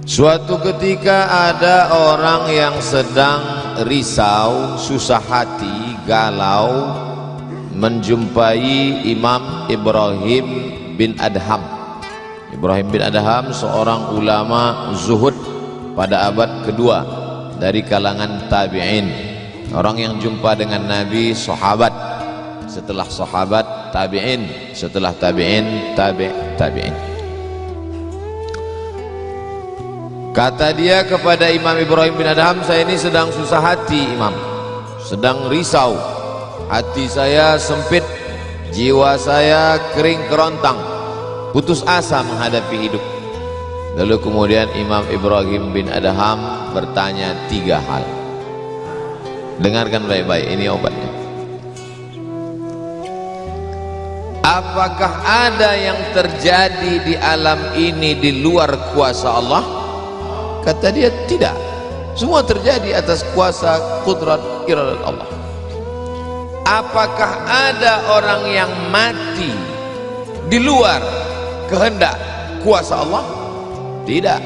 Suatu ketika ada orang yang sedang risau, susah hati, galau, menjumpai Imam Ibrahim bin Adham. Ibrahim bin Adham seorang ulama zuhud pada abad kedua dari kalangan tabi'in, orang yang jumpa dengan Nabi, sahabat, setelah sahabat tabi'in, setelah tabi'in tabi'in. Kata dia kepada Imam Ibrahim bin Adham, saya ini sedang susah hati Imam, sedang risau, hati saya sempit, jiwa saya kering kerontang, putus asa menghadapi hidup. Lalu kemudian Imam Ibrahim bin Adham bertanya 3 hal. Dengarkan baik-baik, ini obatnya. Apakah ada yang terjadi di alam ini di luar kuasa Allah? Kata dia, tidak. Semua terjadi atas kuasa kudrat iradat Allah. Apakah ada orang yang mati di luar kehendak kuasa Allah? Tidak.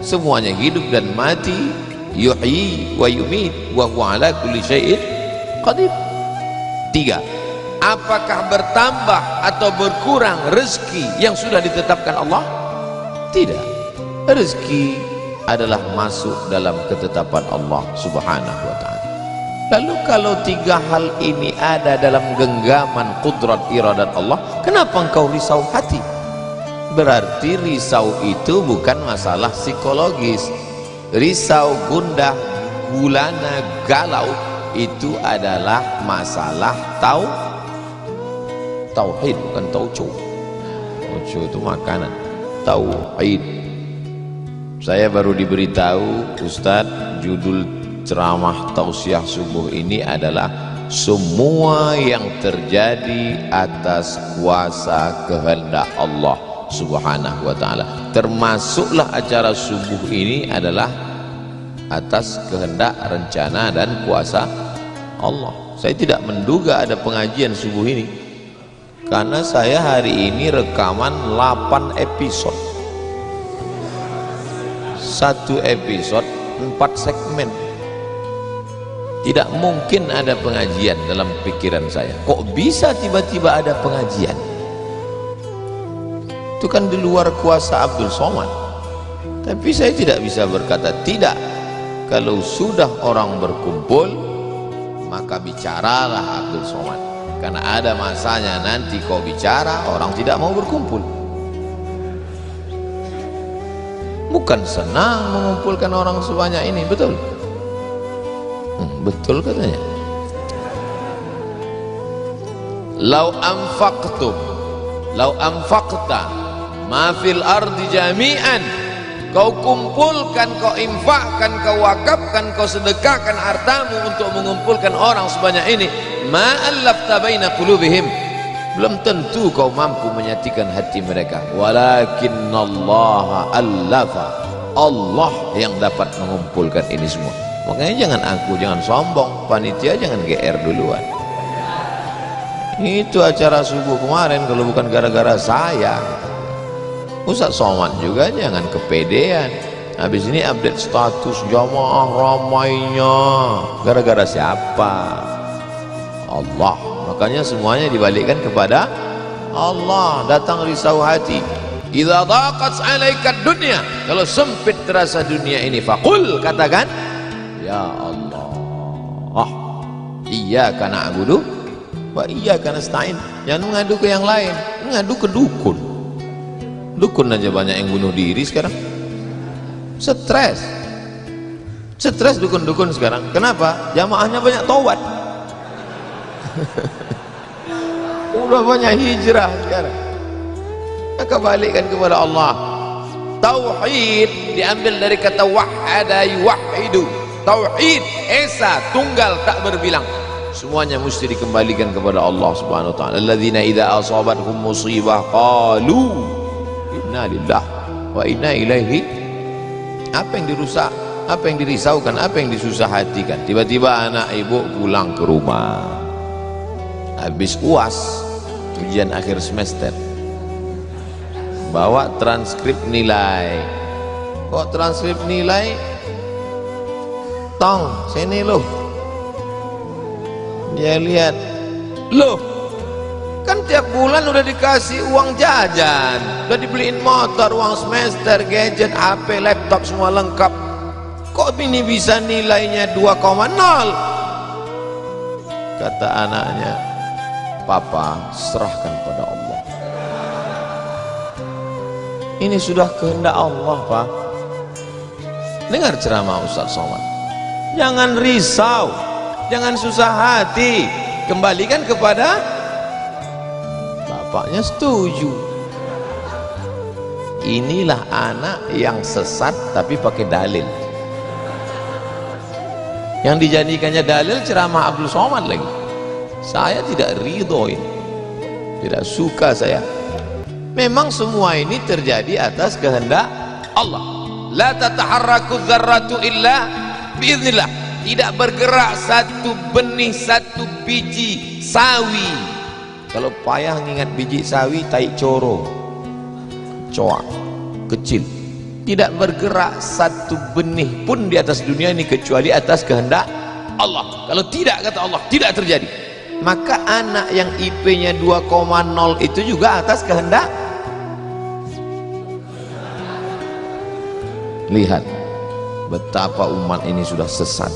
Semuanya hidup dan mati. Yuhyi wa yumit wa huwa ala kulli syai'in qadir. 3. Apakah bertambah atau berkurang rezeki yang sudah ditetapkan Allah? Tidak. Rezeki adalah masuk dalam ketetapan Allah subhanahu wa ta'ala. Lalu kalau 3 hal ini ada dalam genggaman kudrat iradat Allah, kenapa engkau risau hati? Berarti risau itu bukan masalah psikologis. Risau, gundah, gulana, galau itu adalah masalah tauhid, bukan tauco. Tauco itu makanan. Tauhid. Saya baru diberitahu, Ustadz, judul ceramah tausiah subuh ini adalah semua yang terjadi atas kuasa kehendak Allah subhanahu wa ta'ala. Termasuklah acara subuh ini adalah atas kehendak, rencana dan kuasa Allah. Saya tidak menduga ada pengajian subuh ini, karena saya hari ini rekaman 8 episode. 1 episode 4 segmen. Tidak mungkin ada pengajian dalam pikiran saya. Kok bisa tiba-tiba ada pengajian? Itu kan di luar kuasa Abdul Somad. Tapi saya tidak bisa berkata tidak. Kalau sudah orang berkumpul, maka bicaralah Abdul Somad. Karena ada masanya nanti kau bicara, orang tidak mau berkumpul. Bukan senang mengumpulkan orang sebanyak ini, betul? Betul katanya. Lau anfaqta ma fil ardi jami'an, kau kumpulkan, kau infakkan, kau wakafkan, kau sedekahkan hartamu untuk mengumpulkan orang sebanyak ini, ma allafta baina qulubihim, belum tentu kau mampu menyatukan hati mereka. Walakinnallaha allafa, Allah yang dapat mengumpulkan ini semua. Makanya jangan aku, jangan sombong, panitia jangan GR duluan. Itu acara subuh kemarin kalau bukan gara-gara saya. Ustaz Somad juga jangan kepedean. Habis ini update status jamaah ramainya, gara-gara siapa? Allah. Makanya semuanya dibalikkan kepada Allah. Datang risau hati, idza daqat 'alaika dunya, kalau sempit terasa dunia ini, faqul, katakan, ya Allah, iyyaka na'budu wa iyyaka nasta'in. Jangan mengadu ke yang lain, mengadu ke dukun. Dukun aja banyak yang bunuh diri sekarang. Stres dukun-dukun sekarang. Kenapa? Jamaahnya banyak taubat. Udah banyak hijrah sekarang. Maka balikkan kepada Allah. Tauhid diambil dari kata wahada yuwahidu. Tauhid, esa, tunggal, tak berbilang. Semuanya mesti dikembalikan kepada Allah subhanahu wa ta'ala. Alladzina idza asabathum musibah qalu inna lillahi wa inna ilaihi. Apa yang dirusak, apa yang dirisaukan, apa yang disusah hatikan, tiba-tiba anak ibu pulang ke rumah habis UAS, ujian akhir semester, bawa transkrip nilai, kok transkrip nilai tong sini loh, dia lihat loh, kan tiap bulan udah dikasih uang jajan, udah dibeliin motor, uang semester, gadget, HP, laptop semua lengkap, kok ini bisa nilainya 2,0? Kata anaknya, papa serahkan pada Allah, ini sudah kehendak Allah Pak. Dengar ceramah Ustaz Somad, jangan risau, jangan susah hati, kembalikan kepada bapaknya. Setuju. Inilah anak yang sesat tapi pakai dalil, yang dijadikannya dalil ceramah Abdul Somad lagi. Saya tidak ridho ini, tidak suka saya. Memang semua ini terjadi atas kehendak Allah. La tataharraku dzarratu illa biiznillah. Tidak bergerak satu benih, satu biji sawi. Kalau payah ngingat biji sawi, tai coro, coak kecil, tidak bergerak satu benih pun di atas dunia ini kecuali atas kehendak Allah. Kalau tidak, kata Allah, tidak terjadi. Maka anak yang IP-nya 2,0 itu juga atas kehendak. Lihat betapa umat ini sudah sesat.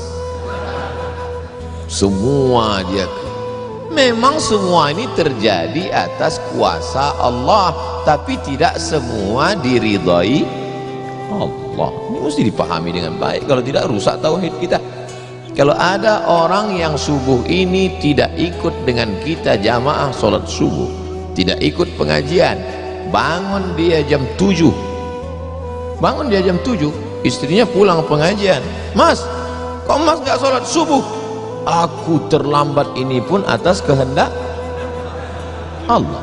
Semua dia, memang semua ini terjadi atas kuasa Allah, tapi tidak semua diridhai Allah. Ini mesti dipahami dengan baik, kalau tidak rusak tauhid kita. Kalau ada orang yang subuh ini tidak ikut dengan kita jamaah sholat subuh, tidak ikut pengajian, bangun dia jam 7, bangun dia jam 7, istrinya pulang pengajian, mas kok mas gak sholat subuh? Aku terlambat, ini pun atas kehendak Allah.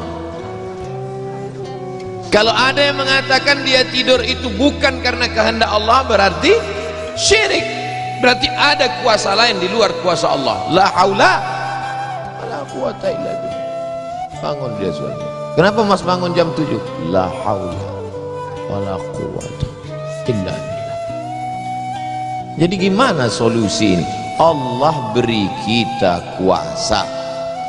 Kalau ada yang mengatakan dia tidur itu bukan karena kehendak Allah, berarti syirik, berarti ada kuasa lain di luar kuasa Allah. La haula wala quwata illa billah. Bangun dia suami, kenapa mas bangun jam 7? La haula wala quwata illa billah. Jadi gimana solusi ini? Allah beri kita kuasa,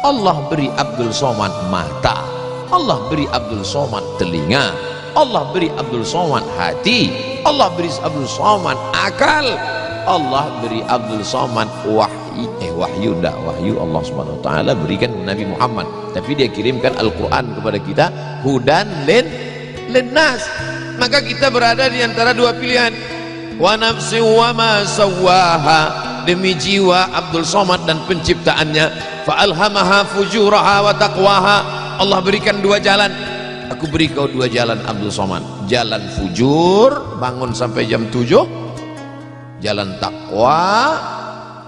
Allah beri Abdul Somad mata, Allah beri Abdul Somad telinga, Allah beri Abdul Somad hati, Allah beri Abdul Somad akal, Allah beri Abdul Somad wahyu Allah Subhanahu wa taala berikan Nabi Muhammad, tapi dia kirimkan Al-Qur'an kepada kita, hudan linnas. Maka kita berada di antara dua pilihan. Wa nafsi wa ma sawaha, demi jiwa Abdul Somad dan penciptaannya, fa alhamaha fujuraha wa taqwaha. Allah berikan dua jalan, aku beri kau dua jalan Abdul Somad, jalan fujur, bangun sampai jam 7, jalan takwa,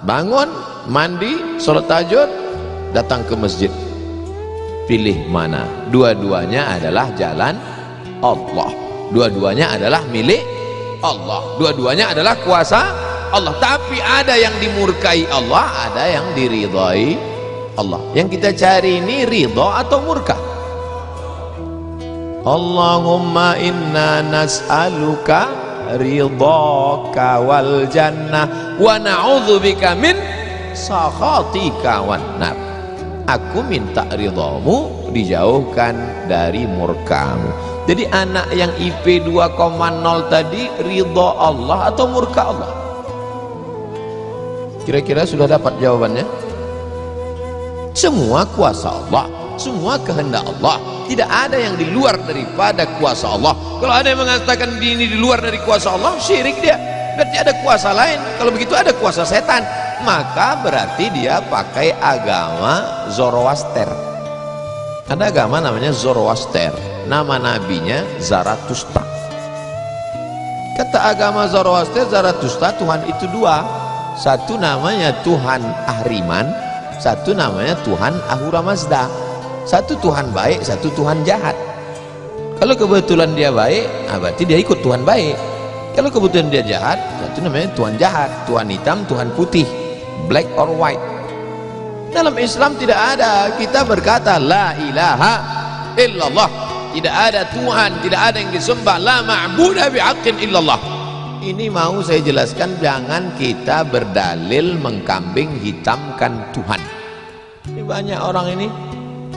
bangun, mandi, sholat tahajud, datang ke masjid. Pilih mana? Dua-duanya adalah jalan Allah, dua-duanya adalah milik Allah, dua-duanya adalah kuasa Allah. Tapi ada yang dimurkai Allah, ada yang diridhai Allah. Yang kita cari ini ridha atau murka? Allahumma inna nas'aluka ridhaka wal jannah wa na'udzubika min sakhatika wan nar. Aku minta ridhamu, dijauhkan dari murkamu. Jadi anak yang IP 2,0 tadi ridha Allah atau murka Allah? Kira-kira sudah dapat jawabannya? Semua kuasa Allah, semua kehendak Allah, tidak ada yang di luar daripada kuasa Allah. Kalau ada yang mengatakan ini di luar dari kuasa Allah, syirik dia, berarti ada kuasa lain. Kalau begitu ada kuasa setan, maka berarti dia pakai agama Zoroaster. Ada agama namanya Zoroaster, nama nabinya Zarathustra. Kata agama Zoroaster, Zarathustra, Tuhan itu dua, satu namanya Tuhan Ahriman, satu namanya Tuhan Ahura Mazda. Satu Tuhan baik, satu Tuhan jahat. Kalau kebetulan dia baik, berarti dia ikut Tuhan baik. Kalau kebetulan dia jahat, satu namanya Tuhan jahat, Tuhan hitam, Tuhan putih, black or white. Dalam Islam tidak ada. Kita berkata la ilaha illallah, tidak ada Tuhan, tidak ada yang disembah, la ma'budu bihaqqin illallah, ini mau saya jelaskan, jangan kita berdalil mengkambing hitamkan Tuhan. Ini banyak orang ini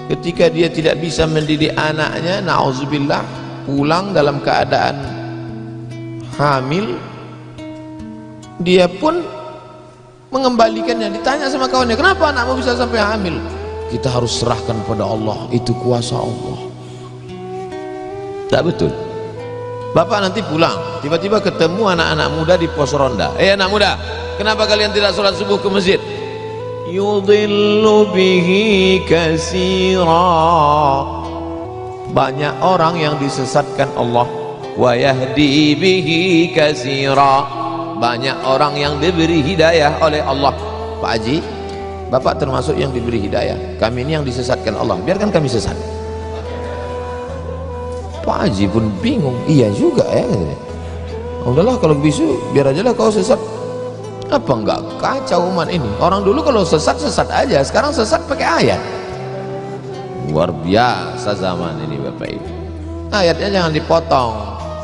ketika dia tidak bisa mendidik anaknya, na'udzubillah, pulang dalam keadaan hamil, dia pun mengembalikannya. Ditanya sama kawannya, kenapa anakmu bisa sampai hamil? Kita harus serahkan pada Allah, itu kuasa Allah. Tak betul. Bapak nanti pulang, tiba-tiba ketemu anak-anak muda di pos ronda. Anak muda, kenapa kalian tidak sholat subuh ke masjid? Yudhillu bihi katsira. Banyak orang yang disesatkan Allah. Wa yahdi bihi katsira. Banyak orang yang diberi hidayah oleh Allah. Pak Haji, Bapak termasuk yang diberi hidayah. Kami ini yang disesatkan Allah, biarkan kami sesat. Pak Haji pun bingung, iya juga ya. Udahlah kalau begitu biar aja lah kau sesat. Apa enggak kacau umat ini? Orang dulu kalau sesat aja, sekarang sesat pakai ayat. Luar biasa zaman ini Bapak Ibu. Ayatnya jangan dipotong.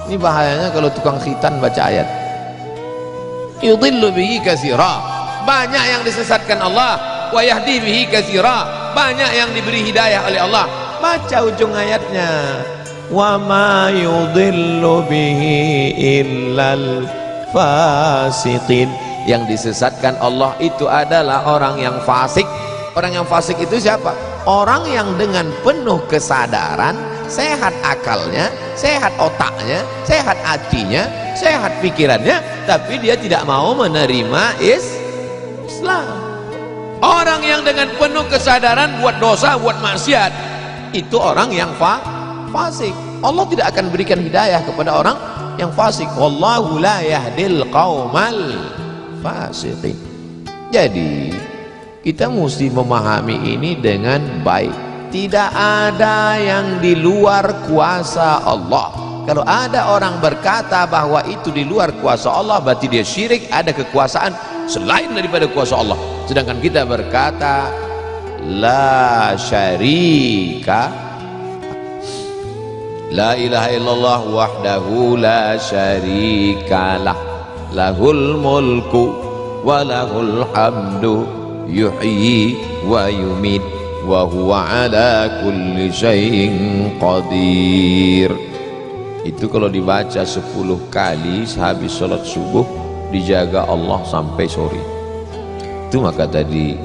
Ini bahayanya kalau tukang khitan baca ayat. Yudhillu bihi katsira. Banyak yang disesatkan Allah, wa yahdi bihi katsira. Banyak yang diberi hidayah oleh Allah. Baca ujung ayatnya. Wa ma yudhillu bihi illal fasiqin. Yang disesatkan Allah itu adalah orang yang fasik. Orang yang fasik itu siapa? Orang yang dengan penuh kesadaran, sehat akalnya, sehat otaknya, sehat hatinya, sehat pikirannya, tapi dia tidak mau menerima Islam. Orang yang dengan penuh kesadaran buat dosa, buat maksiat, itu orang yang fasik. Allah tidak akan berikan hidayah kepada orang yang fasik. Wallahu la yahdil qaumal fasiqin. Jadi kita mesti memahami ini dengan baik. Tidak ada yang di luar kuasa Allah. Kalau ada orang berkata bahwa itu di luar kuasa Allah, berarti dia syirik, ada kekuasaan selain daripada kuasa Allah. Sedangkan kita berkata la syarika, la ilaha illallah wahdahu la syarikalah, lahul mulku wa lahul hamdu yuhyi wa yumit wa huwa ala kulli syai'in qadir. Itu kalau dibaca 10 kali sehabis sholat subuh, dijaga Allah sampai sore. Itu maka tadi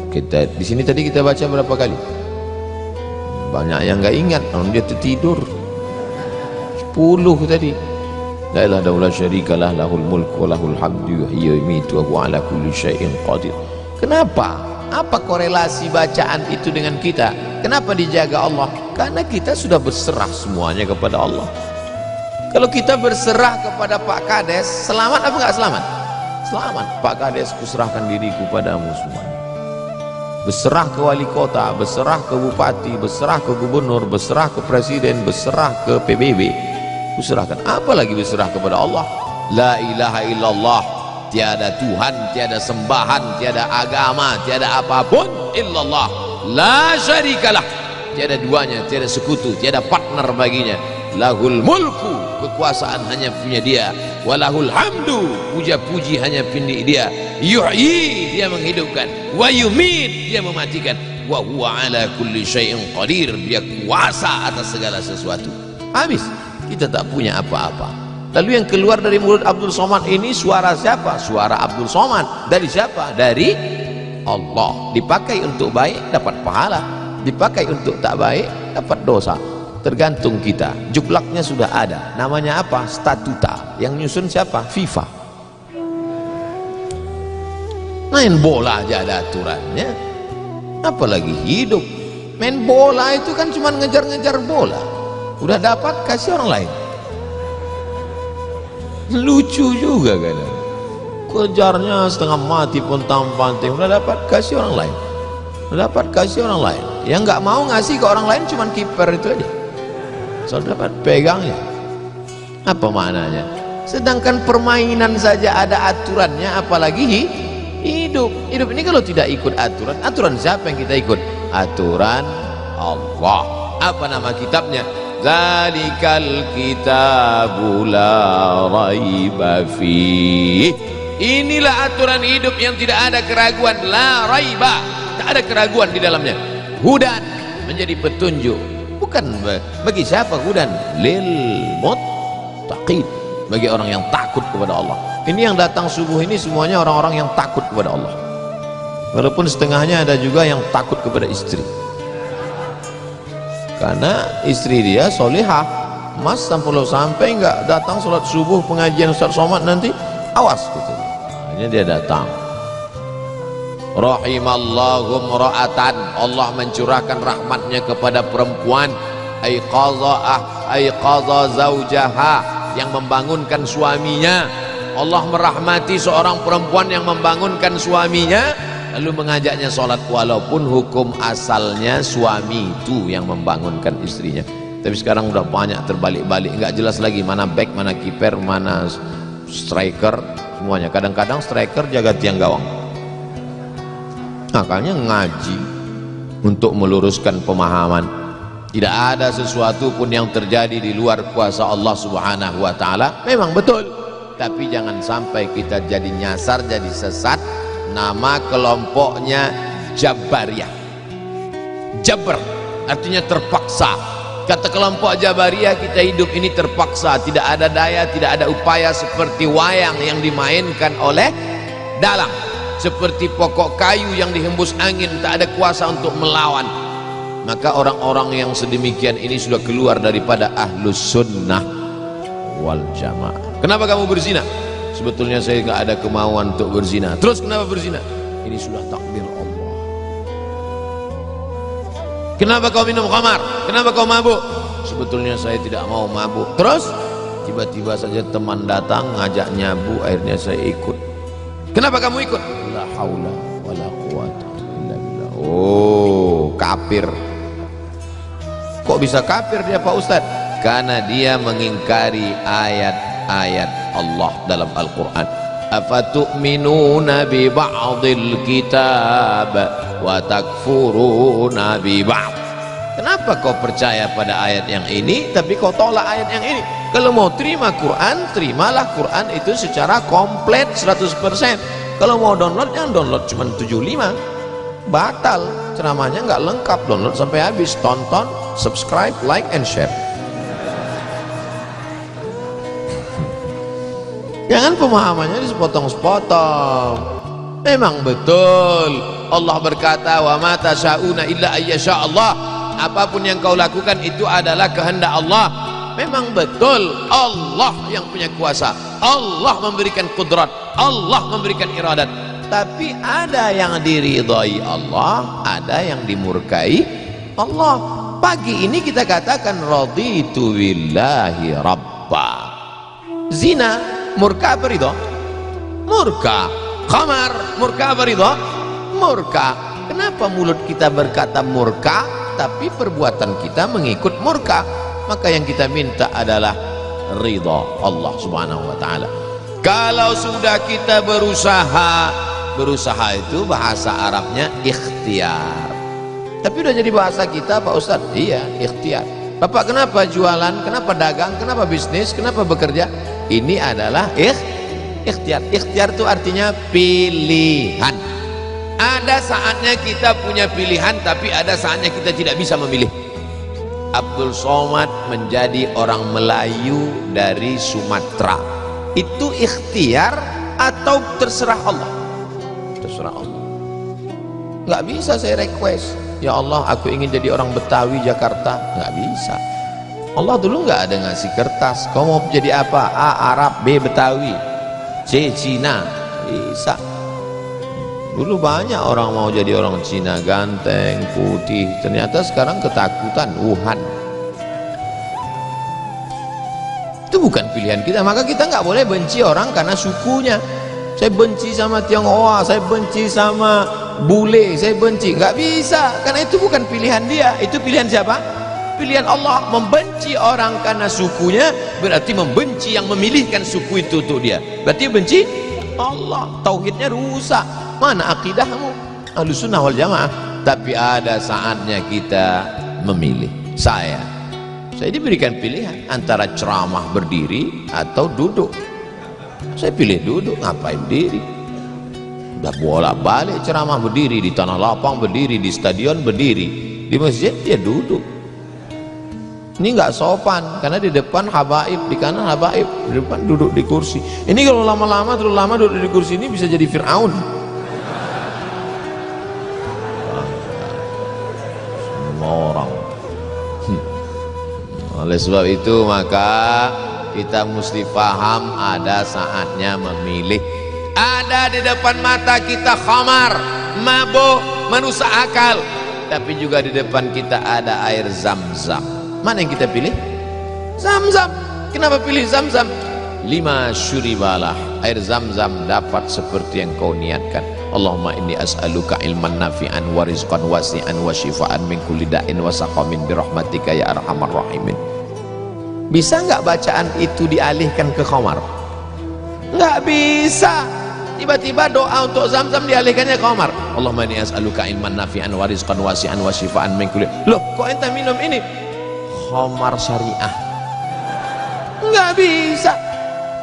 kita di sini tadi kita baca berapa kali? Banyak yang nggak ingat, dia tertidur. 10 tadi. La ilaha illallah syarikalah, lahul mulku wa lahul hamdu yuhyi wa yumiitu wa huwa ala kulli syai'in qadir. Kenapa? Apa korelasi bacaan itu dengan kita? Kenapa dijaga Allah? Karena kita sudah berserah semuanya kepada Allah. Kalau kita berserah kepada Pak Kades, selamat apa enggak selamat? Selamat. Pak Kades, kuserahkan diriku padamu semuanya. Berserah ke wali kota, berserah ke bupati, berserah ke gubernur, berserah ke presiden, berserah ke PBB, kuserahkan. Apalagi berserah kepada Allah. La ilaha illallah, tiada Tuhan, tiada sembahan, tiada agama, tiada apapun illallah, la syarikalah, tiada duanya, tiada sekutu, tiada partner baginya. Lahul mulku, kekuasaan hanya punya dia, walahul hamdu, puja-puji hanya punya dia, yuhyi, dia menghidupkan, wa yumit, dia mematikan, wa huwa ala kulli syai'in qadir, dia kuasa atas segala sesuatu. Habis, kita tak punya apa-apa. Lalu yang keluar dari mulut Abdul Somad ini suara siapa? Suara Abdul Somad. Dari siapa? Dari Allah. Dipakai untuk baik dapat pahala, dipakai untuk tak baik dapat dosa. Tergantung kita. Juklaknya sudah ada. Namanya apa? Statuta. Yang nyusun siapa? FIFA. Main bola aja ada aturannya, apalagi hidup. Main bola itu kan cuma ngejar-ngejar bola. Udah dapat, kasih orang lain. Lucu juga kan, kejarnya setengah mati pun tampanting. Udah dapat, kasih orang lain. Udah dapat, kasih orang lain. Yang nggak mau ngasih ke orang lain cuman kiper itu aja. Soal dapat, pegangnya. Apa maknanya? Sedangkan permainan saja ada aturannya, apalagi hidup. Hidup ini kalau tidak ikut aturan, aturan siapa yang kita ikut? Aturan Allah. Apa nama kitabnya? Dzalikal kitabu la raiba fi. Inilah aturan hidup yang tidak ada keraguan, la raiba, tak ada keraguan di dalamnya. Hudan, menjadi petunjuk. Bukan bagi siapa hudan? Lil muttaqin, bagi orang yang takut kepada Allah. Ini yang datang subuh ini semuanya orang-orang yang takut kepada Allah. Walaupun setengahnya ada juga yang takut kepada istri, karena istri dia solihah. Mas sampai nggak datang sholat subuh pengajian Ustaz Somad nanti, awas gitu. Akhirnya dia datang. Rahimallahu mra'atan, Allah mencurahkan rahmatnya kepada perempuan, aiqadha zaujaha, yang membangunkan suaminya. Allah merahmati seorang perempuan yang membangunkan suaminya lalu mengajaknya sholat, walaupun hukum asalnya suami itu yang membangunkan istrinya. Tapi sekarang udah banyak terbalik-balik, nggak jelas lagi mana back, mana kiper, mana striker, semuanya. Kadang-kadang striker jaga tiang gawang. Makanya ngaji untuk meluruskan pemahaman. Tidak ada sesuatu pun yang terjadi di luar kuasa Allah Subhanahu wa ta'ala. Memang betul, tapi jangan sampai kita jadi nyasar, jadi sesat. Nama kelompoknya Jabariyah. Jabr artinya terpaksa. Kata kelompok Jabariyah, kita hidup ini terpaksa, tidak ada daya, tidak ada upaya, seperti wayang yang dimainkan oleh dalang, seperti pokok kayu yang dihembus angin, tak ada kuasa untuk melawan. Maka orang-orang yang sedemikian ini sudah keluar daripada ahlus sunnah wal jamaah. Kenapa kamu berzina? Sebetulnya saya nggak ada kemauan untuk berzina. Terus kenapa berzina? Ini sudah takdir Allah. Kenapa kau minum khamar? Kenapa kau mabuk? Sebetulnya saya tidak mau mabuk. Terus tiba-tiba saja teman datang ngajak nyabu, akhirnya saya ikut. Kenapa kamu ikut? La haula wala quwata illa billah. Oh, kafir. Kok bisa kafir dia Pak Ustadz? Karena dia mengingkari ayat-ayat Allah dalam Al-Quran. Afatu'minuna bi ba'dil kitab wa takfuruna bi ba'd. Kenapa kau percaya pada ayat yang ini tapi kau tolak ayat yang ini? Kalau mau terima Quran, terimalah Quran itu secara komplit 100%. Kalau mau download, jangan download cuma 75. Batal, ceramahnya nggak lengkap. Download sampai habis, tonton, subscribe, like and share. Jangan pemahamannya sepotong-sepotong. Memang betul Allah berkata, wa ma tasyauna illa ayyasha Allah. Apapun yang kau lakukan itu adalah kehendak Allah. Memang betul Allah yang punya kuasa, Allah memberikan kudrat, Allah memberikan iradat. Tapi ada yang diridhai Allah, ada yang dimurkai Allah. Pagi ini kita katakan raditu billahi rabba. Zina murka apa ridha? Murka. Khamar murka apa ridha? Murka. Kenapa mulut kita berkata murka tapi perbuatan kita mengikut murka? Maka yang kita minta adalah ridha Allah Subhanahu wa taala. Kalau sudah kita berusaha itu bahasa Arabnya ikhtiar. Tapi udah jadi bahasa kita Pak Ustadz. Iya, ikhtiar. Bapak kenapa jualan, kenapa dagang, kenapa bisnis, kenapa bekerja? Ini adalah ikhtiar. Ikhtiar itu artinya pilihan. Ada saatnya kita punya pilihan, tapi ada saatnya kita tidak bisa memilih. Abdul Somad menjadi orang Melayu dari Sumatera. Itu ikhtiar atau terserah Allah? Terserah Allah. Nggak bisa saya request, ya Allah aku ingin jadi orang Betawi Jakarta. Nggak bisa. Allah dulu nggak ada ngasih kertas, kau mau jadi apa? A. Arab, B. Betawi, C. Cina. Bisa. Dulu banyak orang mau jadi orang Cina, ganteng, putih. Ternyata sekarang ketakutan, Wuhan. Itu bukan pilihan kita. Maka kita nggak boleh benci orang karena sukunya. Saya benci sama Tionghoa, saya benci sama bule, saya benci. Nggak bisa, karena itu bukan pilihan dia. Itu pilihan siapa? Pilihan Allah. Membenci orang karena sukunya berarti membenci yang memilihkan suku itu untuk dia. Berarti benci Allah. Tauhidnya rusak. Mana akidahmu? Ahlussunnah wal jamaah. Tapi ada saatnya kita memilih. Saya Saya diberikan pilihan antara ceramah berdiri atau duduk. Saya pilih duduk, ngapain diri? Udah bolak-balik ceramah berdiri, di tanah lapang berdiri, di stadion berdiri, di masjid dia duduk. Ini nggak sopan, karena di depan habaib, di kanan habaib, di depan duduk di kursi. Ini kalau lama-lama terlalu lama duduk di kursi ini bisa jadi Fir'aun. Semua orang. Oleh sebab itu maka kita mesti paham ada saatnya memilih. Ada di depan mata kita khamar, mabuk, merusak akal, tapi juga di depan kita ada air Zam-Zam. Mana yang kita pilih? Zam-Zam. Kenapa pilih Zam-Zam? 5 syuribalah, air Zam-Zam dapat seperti yang kau niatkan. Allahumma inni as'aluka ilman nafi'an wa rizqan wasi'an wa shifaan min kulli da'in wa saqamin birahmatika ya arhamar rahimin. Bisa nggak bacaan itu dialihkan ke khamar? Nggak bisa. Tiba-tiba doa untuk Zam-Zam dialihkannya ke khamar. Allahumma inni as'aluka ilman nafi'an wa rizqan wasi'an wa shifaan min kulli. Loh, kok ente minum ini? Khamar syariah. Nggak bisa.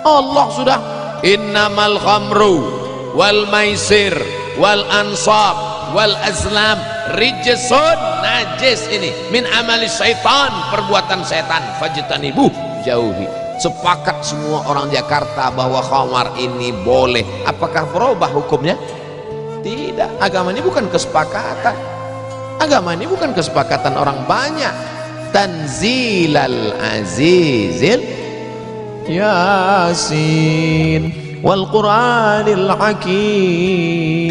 Allah sudah innamal khamru wal maisir wal ansab wal azlam rijsun, najis ini, min amali syaitan, perbuatan setan, fajtanibuh, jauhi. Sepakat semua orang Jakarta bahwa khamar ini boleh. Apakah berubah hukumnya? Tidak. Agama ini bukan kesepakatan. Agama ini bukan kesepakatan orang banyak. Tanzilal azizil Yasin wal Qur'anil Hakim.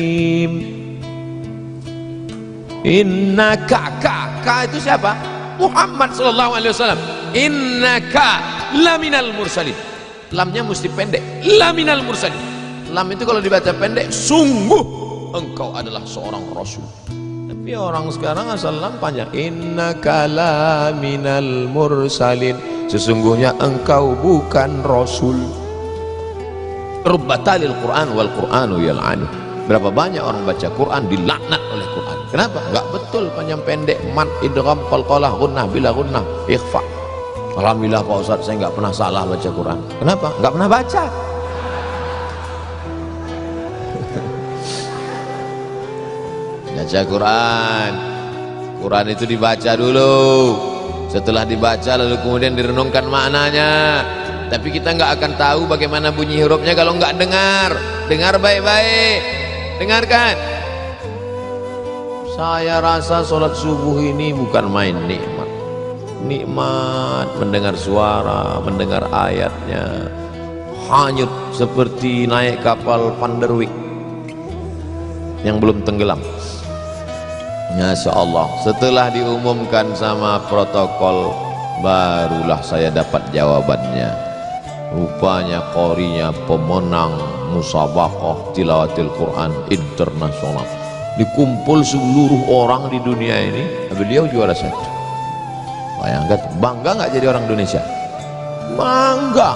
Innaka, ka itu siapa? Muhammad sallallahu alaihi wasallam. Innaka laminal mursalin. Lamnya mesti pendek. Laminal mursalin. Lam itu kalau dibaca pendek, sungguh engkau adalah seorang rasul. Tapi orang sekarang asal lam panjang. Innaka laminal mursalin. Sesungguhnya engkau bukan rasul. Rubbatalil Quran wal Quranu yal'anu. Berapa banyak orang baca Quran dilaknat oleh Quran. Kenapa? Enggak betul panjang pendek, mat, idgham, qalqalah, gunnah, bila gunnah, ikhfa. Alhamdulillah Pak Ustaz, saya enggak pernah salah baca Quran. Kenapa? Enggak pernah baca. Baca Quran. Quran itu dibaca dulu. Setelah dibaca lalu kemudian direnungkan maknanya. Tapi kita nggak akan tahu bagaimana bunyi hurufnya kalau nggak dengar. Dengar baik-baik. Dengarkan. Saya rasa sholat subuh ini bukan main nikmat. Nikmat mendengar suara, mendengar ayatnya. Hanyut seperti naik kapal Panderwick yang belum tenggelam. Masya Allah, setelah diumumkan sama protokol barulah saya dapat jawabannya. Rupanya qorinya pemenang musabaqah tilawatil Quran internasional. Dikumpul seluruh orang di dunia ini, beliau juara 1. Bayangkan, bangga nggak jadi orang Indonesia? Bangga,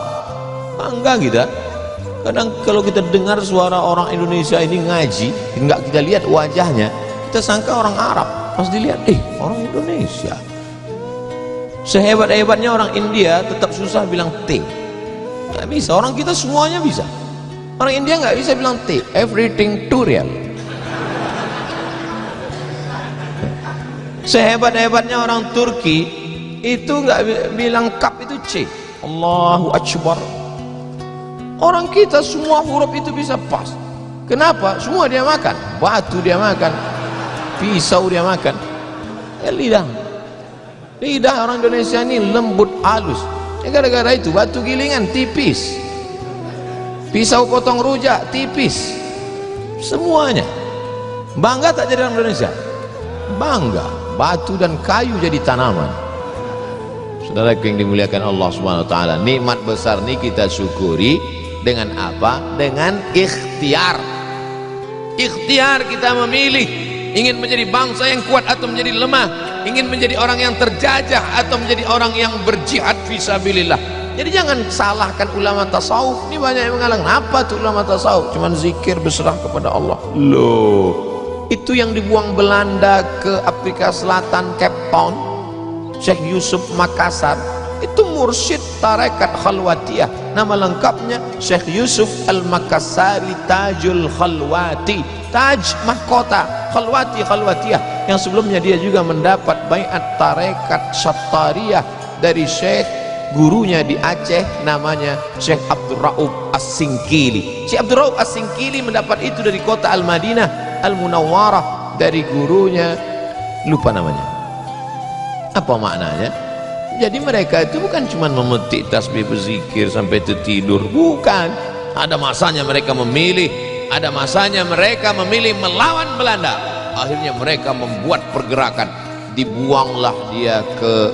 bangga kita. Kadang kalau kita dengar suara orang Indonesia ini ngaji, nggak kita lihat wajahnya, kita sangka orang Arab. Pas dilihat, orang Indonesia. Sehebat-hebatnya orang India tetap susah bilang T. Nggak bisa. Orang kita semuanya bisa. Orang India nggak bisa bilang T. Everything too real. Sehebat-hebatnya orang Turki itu nggak bilang kap itu C. Allahu Akbar. Orang kita semua huruf itu bisa pas. Kenapa? Semua dia makan. Batu dia makan, pisau dia makan. Lidah orang Indonesia ini lembut halus. Gara-gara itu batu gilingan tipis, pisau potong rujak tipis, semuanya. Bangga tak jadi orang Indonesia? Bangga. Batu dan kayu jadi tanaman. Saudara yang dimuliakan Allah Subhanahu wa taala, nikmat besar ini kita syukuri dengan apa? Dengan ikhtiar. Ikhtiar kita memilih ingin menjadi bangsa yang kuat atau menjadi lemah, ingin menjadi orang yang terjajah atau menjadi orang yang berjihad fisabilillah. Jadi jangan salahkan ulama tasawuf. Ini banyak yang mengatakan, apa tuh ulama tasawuf? Cuman zikir berserah kepada Allah. Loh, itu yang dibuang Belanda ke Afrika Selatan, Cape Town, Syekh Yusuf Makassar itu mursyid tarekat khalwatiyah, nama lengkapnya Syekh Yusuf Al-Makassari Tajul Khalwati, taj mahkota, khalwati khalwatiyah, yang sebelumnya dia juga mendapat baiat tarekat Syattariyah dari Syekh gurunya di Aceh namanya Syekh Abdul Rauf As-Singkili. Syekh Abdul Rauf As-Singkili mendapat itu dari kota Al-Madinah Al-Munawwarah dari gurunya, lupa namanya. Apa maknanya? Jadi mereka itu bukan cuma memetik tasbih berzikir sampai tertidur, bukan. Ada masanya mereka memilih, ada masanya mereka memilih melawan Belanda. Akhirnya mereka membuat pergerakan, dibuanglah dia ke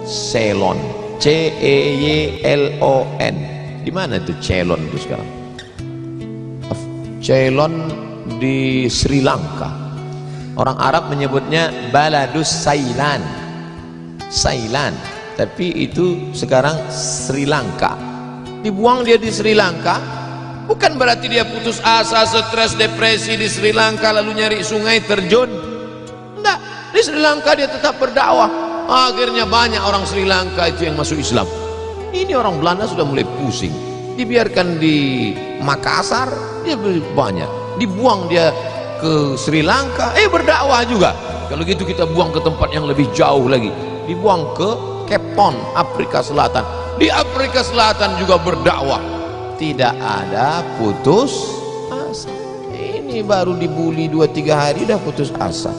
Ceylon, Ceylon. Di mana itu Ceylon itu sekarang? Ceylon di Sri Lanka. Orang Arab menyebutnya Baladus Sailan, Sailan, tapi itu sekarang Sri Lanka. Dibuang dia di Sri Lanka, bukan berarti dia putus asa, stres, depresi di Sri Lanka lalu nyari sungai terjun. Enggak, di Sri Lanka dia tetap berdakwah. Akhirnya banyak orang Sri Lanka itu yang masuk Islam. Ini orang Belanda sudah mulai pusing. Dibiarkan di Makassar, dia banyak. Dibuang dia ke Sri Lanka, berdakwah juga. Kalau gitu kita buang ke tempat yang lebih jauh lagi, dibuang ke Cape Town, Afrika Selatan. Di Afrika Selatan juga berdakwah, tidak ada putus asa. Ini baru dibully 2-3 hari udah putus asa.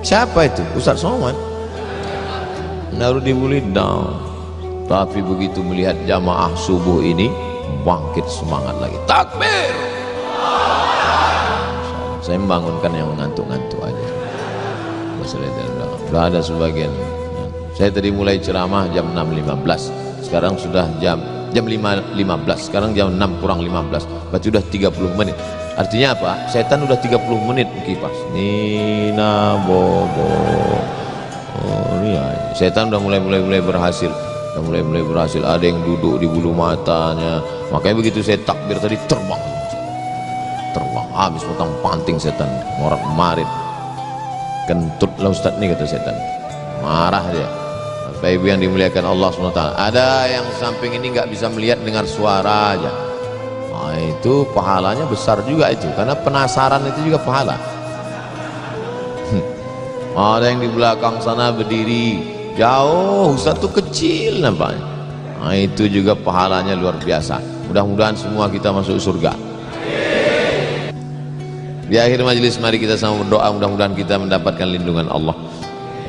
Siapa itu? Ustaz Somad baru dibully down, tapi begitu melihat jamaah subuh ini bangkit semangat lagi, takbir. Saya membangunkan yang mengantuk-ngantuk aja. Sudah ada sebagian. Saya tadi mulai ceramah jam 6.15, sekarang sudah jam 5.15, sekarang jam 6 kurang 15, berarti udah 30 menit. Artinya apa? Setan udah 30 menit kipas. Nina bobo. Oh iya, setan udah mulai berhasil. Udah mulai berhasil. Ada yang duduk di bulu matanya. Makanya begitu saya takbir tadi terbang, habis potong panting setan, morat marit. Kentut lah Ustaz nih, kata setan. Marah dia. Bapak Ibu yang dimuliakan Allah SWT, ada yang samping ini nggak bisa melihat dengar suara aja. Nah, itu pahalanya besar juga itu, karena penasaran itu juga pahala. Ada yang di belakang sana berdiri jauh, Ustaz tuh kecil nampaknya. Nah, itu juga pahalanya luar biasa. Mudah-mudahan semua kita masuk surga. Di akhir majelis mari kita sama berdoa, mudah-mudahan kita mendapatkan lindungan Allah.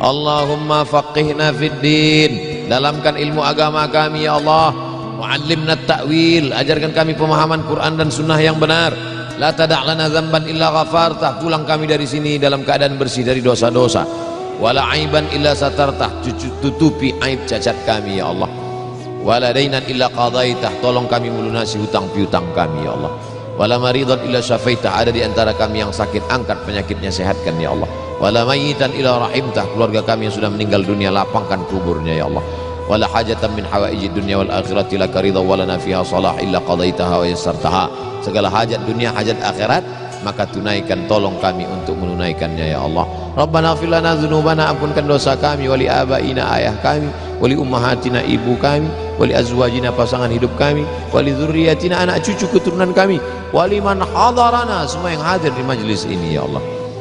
Allahumma faqihna fid din, dalamkan ilmu agama kami ya Allah. Wa'allimna ta'wil, ajarkan kami pemahaman Quran dan sunnah yang benar. La tada' lana dzamban illa ghafartah, pulang kami dari sini dalam keadaan bersih dari dosa-dosa. Wala aiban illa satartah, tutupi aib cacat kami ya Allah. Wala dainan illa qadaitah, tolong kami melunasi hutang piutang kami ya Allah. Wala maridan illa syafaitah, ada di antara kami yang sakit, angkat penyakitnya, sehatkan ya Allah. Wala mayitan illa rahimtah, keluarga kami yang sudah meninggal dunia lapangkan kuburnya ya Allah. Wala hajatan min hawaijid dunya wal akhirati laka ridha wa lana fiha salah illa qadaitaha wa yassartaha, segala hajat dunia hajat akhirat maka tunaikan, tolong kami untuk menunaikannya ya Allah. Rabbana ighfir lana dzunubana, ampunkan dosa kami, wali abaina, ayah kami, wali ummahatina, ibu kami, wali azwajina, pasangan hidup kami, wali dzurriyyatina, anak cucu keturunan kami, wali man hadarana, semua yang hadir di majlis ini ya Allah.